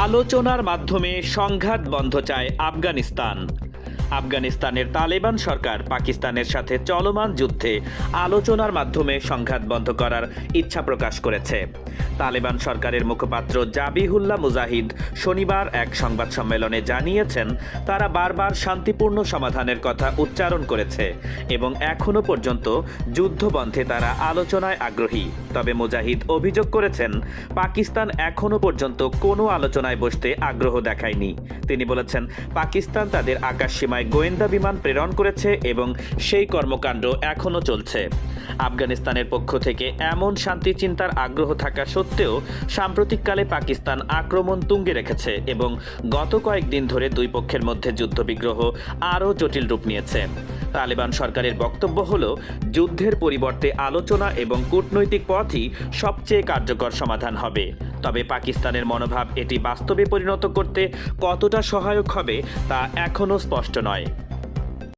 আলোচনার মাধ্যমে সংঘাত বন্ধ চায় আফগানিস্তান। আফগানিস্তানের তালেবান সরকার পাকিস্তানের সাথে চলমান যুদ্ধে আলোচনার মাধ্যমে সংঘাত বন্ধ করার ইচ্ছা প্রকাশ করেছে। তালেবান সরকারের মুখপাত্র জাবিহুল্লাহ মুজাহিদ শনিবার এক সংবাদ সম্মেলনে জানিয়েছেন, তারা বারবার শান্তিপূর্ণ সমাধানের কথা উচ্চারণ করেছে এবং এখনও পর্যন্ত যুদ্ধ বন্ধে তারা আলোচনায় আগ্রহী। তবে মুজাহিদ অভিযোগ করেছেন, পাকিস্তান এখনও পর্যন্ত কোনো আলোচনায় বসতে আগ্রহ দেখায়নি। তিনি বলেছেন, পাকিস্তান তাদের আকাশসীমায় গোয়েন্দা বিমান প্রেরণ করেছে এবং সেই কর্মকাণ্ড এখনও চলছে। আফগানিস্তানের পক্ষ থেকে এমন শান্তি চিন্তার আগ্রহ থাকা সত্ত্বেও সাম্প্রতিককালে পাকিস্তান আক্রমণ তুঙ্গে রেখেছে এবং গত কয়েকদিন ধরে দুই পক্ষের মধ্যে যুদ্ধবিগ্রহ আরও জটিল রূপ নিয়েছে। তালেবান সরকারের বক্তব্য হল, যুদ্ধের পরিবর্তে আলোচনা এবং কূটনৈতিক পথই সবচেয়ে কার্যকর সমাধান হবে। তবে পাকিস্তানের মনোভাব এটি বাস্তবে পরিণত করতে কতটা সহায়ক হবে তা এখনও স্পষ্ট নয়।